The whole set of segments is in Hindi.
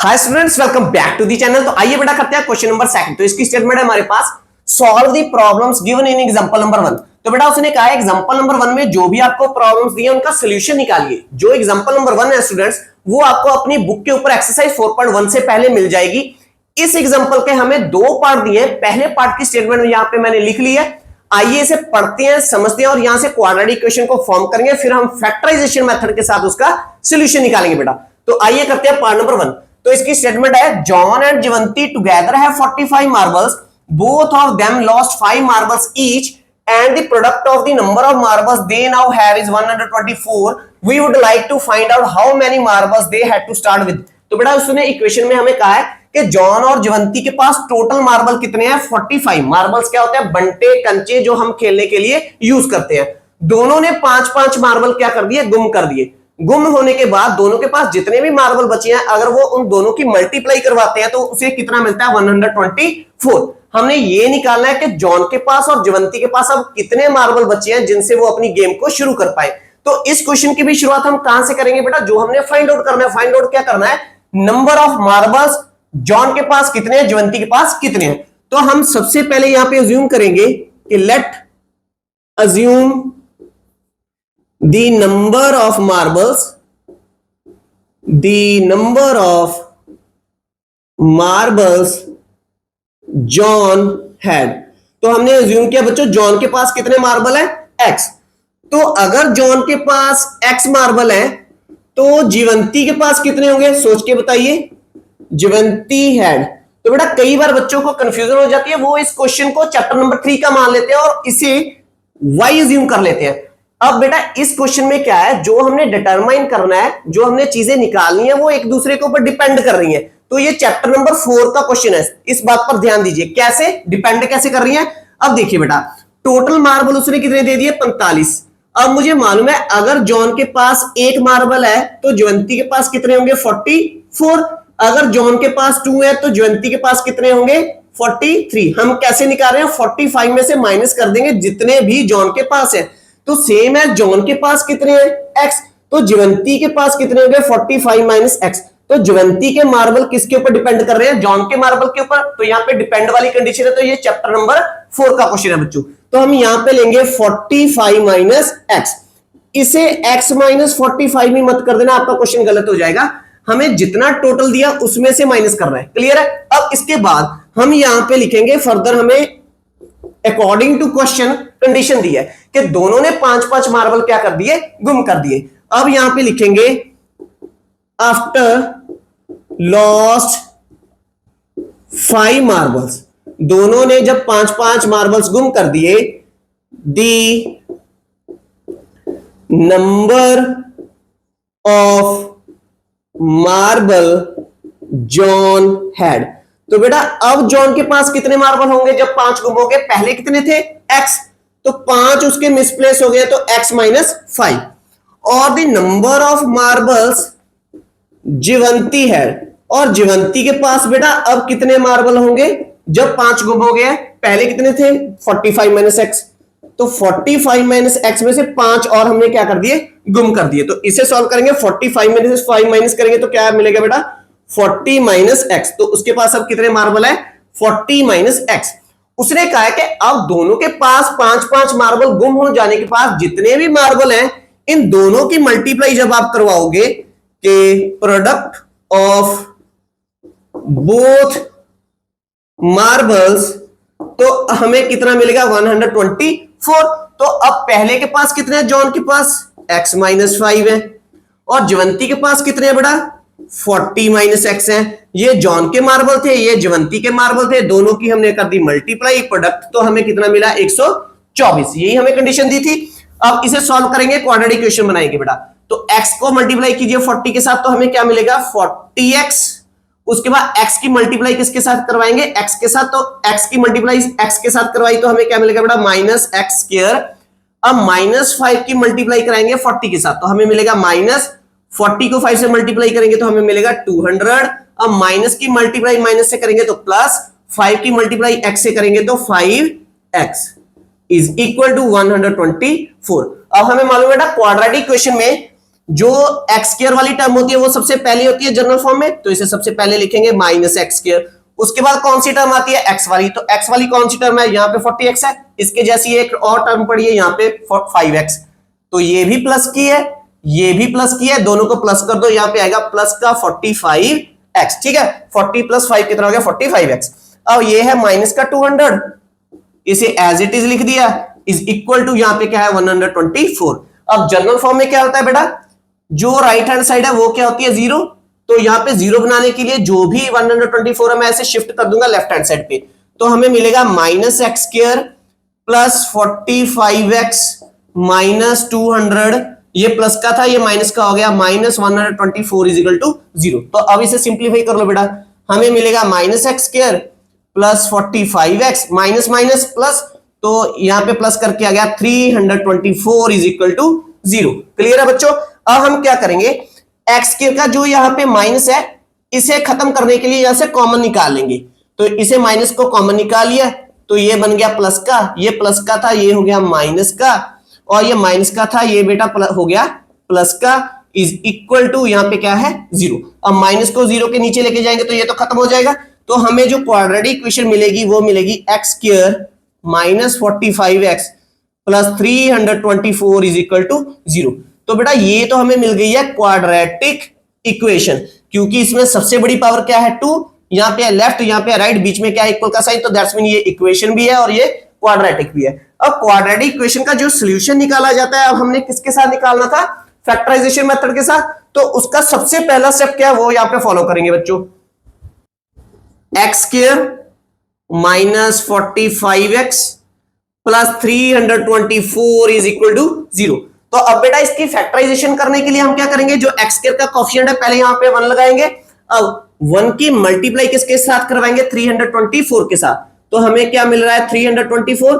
Hi students, welcome back to the channel. तो आइए बेटा करते हैं क्वेश्चन नंबर सेकंड। तो इसकी स्टेटमेंट है हमारे पास, solve the problems given in example number 1। तो बेटा उसने कहा है एग्जांपल नंबर 1 में जो भी आपको प्रॉब्लम्स दिए उनका सॉल्यूशन निकालिए। जो एग्जांपल नंबर 1 है स्टूडेंट्स, वो आपको अपनी बुक के ऊपर एक्सरसाइज 4.1 से पहले मिल जाएगी। इस एग्जांपल के हमें दो पार्ट दिए। पहले पार्ट की स्टेटमेंट यहां पे मैंने लिख ली है। आइए इसे पढ़ते हैं, समझते हैं और यहां से क्वाड्रेटिक इक्वेशन को फॉर्म करेंगे, फिर हम फैक्टराइजेशन मेथड के साथ उसका सॉल्यूशन निकालेंगे बेटा। तो आइए करते हैं पार्ट नंबर 1। तो इसकी स्टेटमेंट है, John and Jeevanti together have 45 marbles, both of them lost 5 marbles each and the product of the number of marbles they now have is 124। We would like to find out how many marbles they had to start with. तो बेटा उसने इक्वेशन में हमें कहा है कि जॉन और जीवंती के पास टोटल मार्बल कितने हैं? 45। मार्बल्स क्या होते हैं? बंटे, कंचे, जो हम खेलने के लिए यूज करते हैं। दोनों ने 5-5 मार्बल क्या कर दिए? गुम कर दिए। गुम होने के बाद दोनों के पास जितने भी मार्बल बचे हैं, अगर वो उन दोनों की मल्टीप्लाई करवाते हैं तो उसे कितना मिलता है? 124। हमने ये निकालना है कि जॉन के पास और जीवंती के पास अब कितने मार्बल बचे हैं जिनसे वो अपनी गेम को शुरू कर पाए। तो इस क्वेश्चन की भी शुरुआत हम कहां से करेंगे बेटा? जो हमने फाइंड आउट करना है। फाइंड आउट क्या करना है? नंबर ऑफ मार्बल्स, जॉन के पास कितने हैं, जीवंती के पास कितने हैं। तो हम सबसे पहले यहां पे अज्यूम करेंगे कि late assume the number of marbles John had। तो हमने अज्यूम किया बच्चों जॉन के पास कितने मार्बल है? x। तो अगर जॉन के पास x मार्बल है तो जीवंती के पास कितने होंगे? सोच के बताइए। जीवंती हैड। तो बेटा कई बार बच्चों को कंफ्यूजन हो जाती है, वो इस क्वेश्चन को चैप्टर नंबर 3 का मान लेते हैं और इसे y अज्यूम कर लेते हैं। अब बेटा इस क्वेश्चन में क्या है, जो हमने डिटरमाइन करना है, जो हमने चीजें निकालनी है, वो एक दूसरे के ऊपर डिपेंड कर रही है। तो ये चैप्टर नंबर 4 का क्वेश्चन है, इस बात पर ध्यान दीजिए। कैसे डिपेंड कैसे कर रही है? अब देखिए बेटा, टोटल मार्बल उसने कितने दे दिए? 45। अब मुझे मालूम है अगर जॉन के पास एक मार्बल है तो जीवंती के पास कितने होंगे? 44। अगर जॉन के पास 2 है तो जीवंती के पास कितने होंगे? 43। हम कैसे निकाल रहे हैं? 45 में से माइनस कर देंगे जितने भी जॉन के पास है। तो सेम है, जॉन के पास कितने हैं? x। तो जीवंती के पास कितने हो गए? 45 माइनस x। तो जीवंती के मार्बल किसके ऊपर डिपेंड कर रहे हैं? जॉन के मार्बल के ऊपर। तो यहां पे डिपेंड वाली कंडीशन है, तो ये चैप्टर नंबर 4 का क्वेश्चन है बच्चों। तो हम यहां पे लेंगे 45 माइनस x। इसे x माइनस 45 में मत कर देना, आपका क्वेश्चन गलत हो जाएगा। हमें जितना टोटल दिया उसमें से माइनस करना है। क्लियर है? अब इसके बाद हम यहां पे लिखेंगे फर्दर, हमें अकॉर्डिंग टू क्वेश्चन कंडीशन दी है कि दोनों ने 5-5 मार्बल क्या कर दिए? गुम कर दिए। अब यहां पे लिखेंगे आफ्टर लॉस्ट 5 मार्बल्स। दोनों ने जब 5-5 मार्बल्स गुम कर दिए, the number of marble John had. तो बेटा अब जॉन के पास कितने मार्बल होंगे जब 5 गुम हो गए? पहले कितने थे? x। तो 5 उसके मिसप्लेस हो गए तो x माइनस 5। और द नंबर ऑफ मार्बल्स जीवंती है, और जीवंती के पास बेटा अब कितने मार्बल होंगे जब 5 गुम हो गए? पहले कितने थे? 45 माइनस एक्स। तो 45 माइनस एक्स में से 5 और हमने क्या कर दिए? गुम कर दिए। तो इसे सॉल्व करेंगे, 45 में से 5 माइनस करेंगे तो क्या मिलेगा बेटा? 40 माइनस एक्स। तो उसके पास अब कितने मार्बल है? 40 माइनस एक्स। उसने कहा है कि अब दोनों के पास 5-5 मार्बल गुम हो जाने के पास जितने भी मार्बल हैं, इन दोनों की मल्टीप्लाई जब आप करवाओगे कि प्रोडक्ट ऑफ बोथ मार्बल्स, तो हमें कितना मिलेगा? 124। तो अब पहले के पास कितने हैं? जॉन के पास x माइनस 5 है, और जीवंती के पास कितने हैं बेटा? 40 माइनस एक्स है। ये जॉन के मार्बल थे, ये जीवंती के मार्बल थे, दोनों की हमने कर दी मल्टीप्लाई, प्रोडक्ट तो हमें कितना मिला? 124। यही हमें कंडीशन दी थी। अब इसे सॉल्व करेंगे, क्वाड्रेटिक इक्वेशन बनाएंगे बेटा। तो x को मल्टीप्लाई कीजिए 40 के साथ, तो हमें क्या मिलेगा? 40x। उसके बाद x की मल्टीप्लाई किसके साथ करवाएंगे? x के साथ। तो x की मल्टीप्लाई x के साथ करवाई तो हमें क्या मिलेगा बेटा? Minus x square. अब माइनस 5 की मल्टीप्लाई कराएंगे 40 के साथ, तो हमें मिलेगा माइनस 40 को 5 से मल्टीप्लाई करेंगे तो हमें मिलेगा 200। अब माइनस की मल्टीप्लाई माइनस से करेंगे तो प्लस, 5 की मल्टीप्लाई x से करेंगे तो 5x इज इक्वल टू 124। अब हमें मालूम है बेटा क्वाड्रेटिक इक्वेशन में जो एक्स स्क्वायर वाली टर्म होती है वो सबसे पहले होती है जनरल फॉर्म में, तो इसे सबसे पहले लिखेंगे माइनस एक्स स्क्वायर। उसके बाद कौन सी टर्म आती है, एक्स वाली, तो एक्स वाली कौन सी टर्म है, यहाँ पे 40x है, इसके जैसी एक और टर्म पड़ी है यहाँ पे 5x, तो ये भी प्लस की है, ये भी प्लस की है, दोनों को प्लस कर दो, यहाँ पे आएगा प्लस का 45x, ठीक है, 40 प्लस 5 कितना हो गया 45x। अब ये है माइनस का 200, इसे एज इट इज लिख दिया, इज इक्वल टू यहाँ पे क्या है 124। अब जनरल फॉर्म में क्या होता है बेटा, जो राइट हैंड साइड है वो क्या होती है 0, तो यहाँ पे 0 बनाने के लिए जो भी 124 है मैं ऐसे शिफ्ट कर दूंगा लेफ्ट हैंड साइड पे, तो हमें मिलेगा minus x square plus 45x minus 200, ये प्लस का था ये माइनस का हो गया, माइनस 124 इज इक्वल टू 0। तो अब इसे सिंप्लीफाई कर लो बेटा, हमें मिलेगा minus x square plus 45x minus minus plus, तो यहां पे प्लस करके आ गया 324 इज इक्वल टू 0। क्लियर है बच्चों। अब हम क्या करेंगे, एक्स स्क्वायर का जो यहां पे माइनस है इसे खत्म करने के लिए यहां से कॉमन निकाल लेंगे, तो इसे माइनस को कॉमन निकाल लिया, तो ये बन गया प्लस का, ये प्लस का था ये हो गया माइनस का, और ये माइनस का था ये बेटा हो गया प्लस का, इज इक्वल टू यहाँ पे क्या है 0। अब माइनस को 0 के नीचे लेके जाएंगे तो ये तो खत्म हो जाएगा, तो हमें जो क्वाड्रेटिक इक्वेशन मिलेगी वो मिलेगी X square minus 45x plus 324 is equal to 0। तो बेटा ये तो हमें मिल गई है क्वाड्रेटिक इक्वेशन, क्योंकि इसमें सबसे बड़ी पावर क्या है 2, यहाँ पे लेफ्ट यहाँ पे राइट, बीच में क्या है इक्वल का साइन, तो दैट्स मीन ये इक्वेशन भी है और ये क्वाड्रेटिक भी है। अब क्वाड्रेटिक इक्वेशन का जो सोल्यूशन निकाला जाता है, अब हमने किसके साथ निकालना था, फैक्टराइजेशन मेथड के साथ, तो उसका सबसे पहला स्टेप क्या है वो यहाँ पे फॉलो करेंगे बच्चों, X square minus 45x plus 324 is equal to 0। तो अब बेटा इसकी फैक्टराइजेशन करने के लिए हम क्या करेंगे, जो एक्स स्क्वायर का कोएफिशिएंट है पहले यहां पे 1 लगाएंगे, अब 1 की मल्टीप्लाई किसके साथ करवाएंगे 324 के साथ, तो हमें क्या मिल रहा है 324।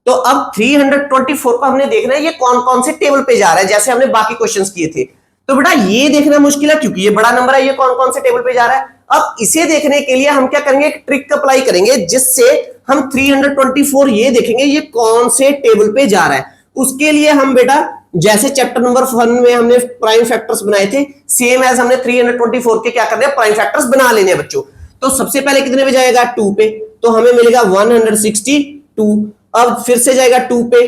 तो अब 324 को हमने देखना है ये कौन कौन से टेबल पे जा रहा है, जैसे हमने बाकी क्वेश्चंस किए थे, तो बेटा ये देखना मुश्किल है क्योंकि ये बड़ा नंबर है, ये कौन कौन से टेबल पे जा रहा है। अब इसे देखने के लिए हम क्या करेंगे, एक ट्रिक अप्लाई करेंगे जिससे हम 324 ये देखेंगे ये कौन से टेबल पे जा रहा है। उसके लिए हम बेटा जैसे चैप्टर नंबर 1 में हमने प्राइम फैक्टर्स बनाए थे, सेम एज हमने 324 के क्या करने हैं प्राइम फैक्टर्स बना लेने हैं बच्चों। तो सबसे पहले कितने पे जाएगा 2 पे, तो हमें मिलेगा 162, अब फिर से जाएगा 2 पे,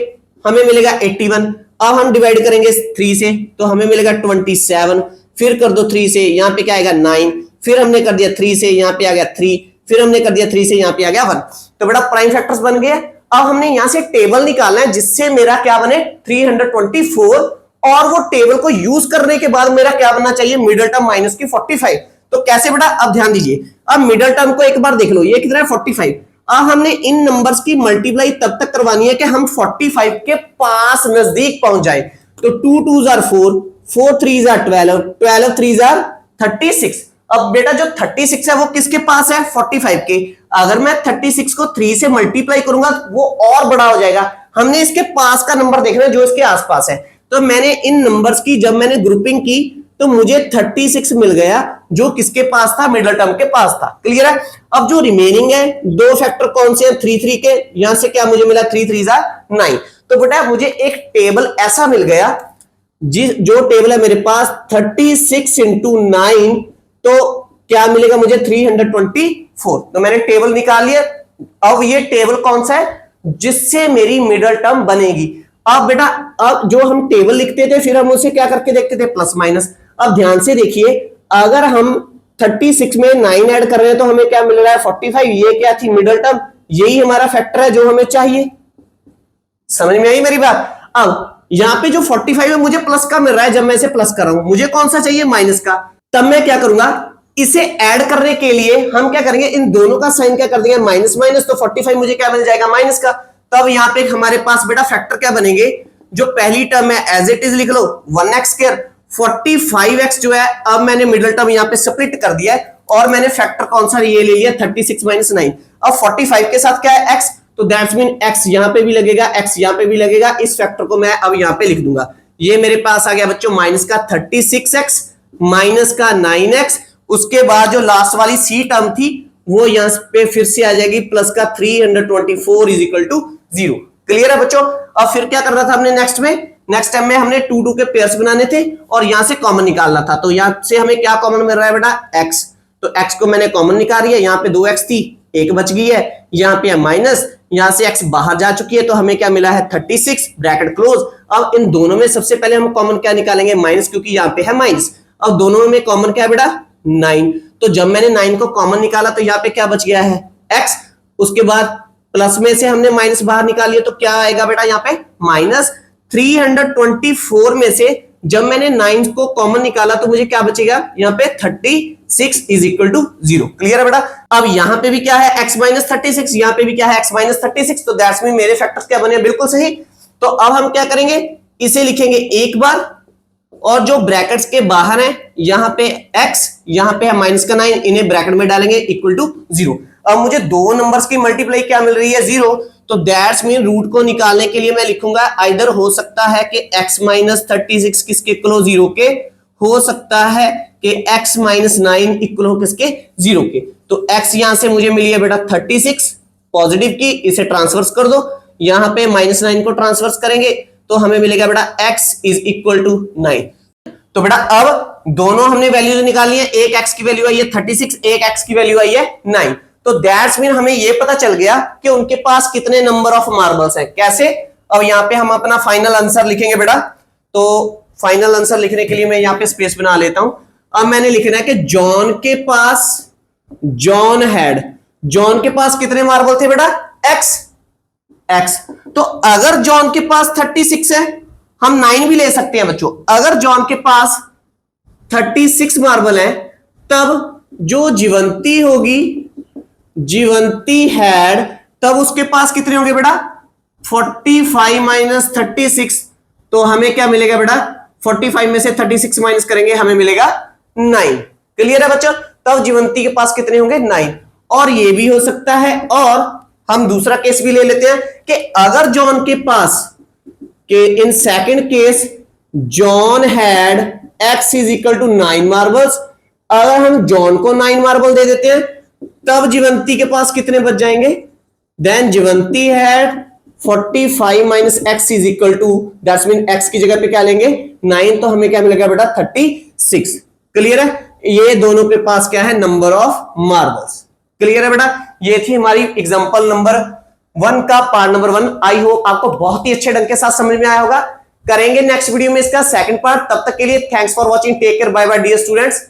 हमें मिलेगा 81, अब हम डिवाइड करेंगे 3 से, तो हमें मिलेगा 27, फिर कर दो 3 से, यहाँ पे क्या आएगा 9, फिर हमने कर दिया 3 से, यहाँ पे आ गया 3, फिर हमने कर दिया 3 से, यहाँ पे आ गया 1। तो बेटा प्राइम फैक्टर्स बन गए। अब हमने यहां से टेबल निकालना है जिससे मेरा क्या बने 324, और वो टेबल को यूज करने के बाद मेरा क्या बनना चाहिए मिडिल टर्म माइनस की 45। तो कैसे बेटा, अब ध्यान दीजिए, अब मिडिल टर्म को एक बार देख लो, ये कितना है 45। अब हमने इन नंबर्स की मल्टीप्लाई तब तक करवानी है कि हम 45 के पास नजदीक पहुंच जाए। तो 2 2s are 4, 4 3s are 12, 12 3s are 36। अब बेटा जो 36 है वो किसके पास है 45 के, अगर मैं 36 को 3 से मल्टीप्लाई करूंगा वो और बड़ा हो जाएगा, हमने इसके पास का नंबर देखना है जो इसके आसपास है। तो मैंने इन नंबर्स की जब मैंने ग्रुपिंग की तो मुझे 36 मिल गया जो किसके पास था मिडिल टर्म के पास था। क्लियर है। अब जो रिमेनिंग है दो फैक्टर कौन से हैं 3 3 के, यहां से क्या मुझे मिला 3 3 9। तो बेटा मुझे एक टेबल ऐसा मिल गया जो टेबल है मेरे पास 36 into 9, तो क्या मिलेगा मुझे 324। तो मैंने टेबल निकाल लिया। अब ये टेबल कौन सा है जिससे मेरी मिडिल टर्म बनेगी। अब बेटा अब जो हम टेबल लिखते थे फिर हम उसे क्या करके देखते थे प्लस माइनस। अब ध्यान से देखिए अगर हम 36 में 9 ऐड कर रहे हैं तो हमें क्या मिल रहा है 45। ये क्या थी मिडिल टर्म, यही हमारा फैक्टर है जो हमें चाहिए। समझ में आई मेरी बात। अब यहां पे जो 45 है मुझे प्लस का मिल रहा है, जब मैं इसे प्लस कर रहा हूं मुझे कौन सा चाहिए माइनस का। तब मैं क्या करूंगा इसे ऐड करने के लिए हम क्या करेंगे इन दोनों का साइन क्या कर देंगे माइनस माइनस, तो 45 मुझे क्या मिल जाएगा माइनस का। तब यहां पे हमारे पास बेटा फैक्टर क्या बनेंगे, जो पहली टर्म है एज इट इज लिख लो 1x स्क्वायर 45x जो है अब मैंने मिडिल टर्म यहां पे स्प्लिट कर दिया है और मैंने फैक्टर कौन सा ये ले लिया 36 माइनस 9। अब 45 के साथ क्या है x, तो दैट्स मीन x यहां पे भी लगेगा x यहां पे भी लगेगा। इस फैक्टर को मैं अब यहां पे लिख दूंगा। ये मेरे पास आ गया बच्चों माइनस का 36x माइनस का 9x। उसके बाद जो लास्ट वाली सी टर्म थी वो यहां पे फिर से आ जाएगी प्लस का 324 इज इक्वल टू 0। क्लियर है बच्चों। अब फिर क्या करना था हमने नेक्स्ट में नेक्स्ट टाइम में हमने 2 2 के पेयर्स बनाने थे और यहां से कॉमन निकालना था। तो यहां से हमें क्या कॉमन मिल रहा है बेटा, x। तो x को मैंने कॉमन निकाल लिया, यहाँ पे 2x थी, एक बच गई है, यहाँ पे है माइनस, यहां से x बाहर जा चुकी है, तो हमें क्या मिला है 36 ब्रैकेट क्लोज। अब इन दोनों में सबसे पहले हम कॉमन क्या निकालेंगे, माइनस, क्योंकि यहाँ पे है माइनस। अब दोनों में कॉमन क्या है बेटा, 9। तो जब मैंने 9 को कॉमन निकाला तो यहाँ पे क्या बच गया है, x। उसके बाद प्लस में से हमने माइनस बाहर निकाल लिया, तो क्या आएगा बेटा यहाँ पे माइनस 324 में से जब मैंने 9 को कॉमन निकाला तो मुझे क्या बचेगा यहाँ पे 36 इज इक्वल टू 0। क्लियर है बेटा। अब यहाँ पे भी क्या है x माइनस 36, यहाँ पे भी क्या है x माइनस 36, तो दैट्स मीन मेरे फैक्टर्स क्या बने, बिल्कुल सही। तो अब हम क्या करेंगे, इसे लिखेंगे एक बार, और जो ब्रैकेट्स के बाहर है यहाँ पे x, यहाँ पे है माइनस का 9, इन्हें ब्रैकेट में डालेंगे इक्वल टू 0। अब मुझे दो नंबर्स की मल्टीप्लाई क्या मिल रही है, 0। तो दैट्स मीन रूट को निकालने के लिए मैं लिखूंगा आइदर हो सकता है कि x माइनस 36 किसके इक्वल हो, 0 के, हो सकता है कि x माइनस 9 इक्वल हो किसके, 0 के। तो x यहां से मुझे मिली है बेटा 36 पॉजिटिव की, इसे ट्रांसफर्स कर दो, यहां पे माइनस 9 को ट्रांसफर्स करेंगे तो हमें मिलेगा बेटा x इज इक्वल टू 9। तो बेटा अब दोनों हमने वैल्यूज निकाली है, एक x की वैल्यू आई है 36, एक x की वैल्यू आई है 9। तो दैट्स मीन हमें यह पता चल गया कि उनके पास कितने नंबर ऑफ मार्बल्स हैं। कैसे, अब यहां पे हम अपना फाइनल आंसर लिखेंगे बेटा। तो फाइनल आंसर लिखने के लिए मैं यहां पे स्पेस बना लेता हूं। अब मैंने लिखना है कि जॉन के पास, जॉन के पास कितने मार्बल थे बेटा, x। तो अगर जॉन के पास 36 है, हम 9 भी ले सकते हैं बच्चों। अगर जॉन के पास 36 मार्बल है, तब जो जीवंती होगी, जीवंती हैड, तब उसके पास कितने होंगे बेटा, 45 माइनस 36। तो हमें क्या मिलेगा बेटा, 45 में से 36 माइनस करेंगे हमें मिलेगा 9। क्लियर है बच्चों। तब जीवंती के पास कितने होंगे, 9। और ये भी हो सकता है, और हम दूसरा केस भी ले लेते हैं कि अगर जॉन के पास, कि in second case John had x is equal to 9 marbles, अगर हम जॉन को 9 मार्बल दे देते हैं तब जीवंती के पास कितने बच जाएंगे, then Jeevanti had 45 minus x is equal to, that's mean x की जगह पे क्या लेंगे 9, तो हमें क्या मिलेगा बेटा 36। क्लियर है। ये दोनों के पास क्या है, नंबर ऑफ मार्बल्स। क्लियर है बेटा। ये थी हमारी एग्जांपल नंबर 1 का पार्ट नंबर 1। आई होप आपको बहुत ही अच्छे ढंग के साथ समझ में आया होगा। करेंगे नेक्स्ट वीडियो में इसका सेकंड पार्ट। तब तक के लिए thanks for watching, take care, bye bye dear students.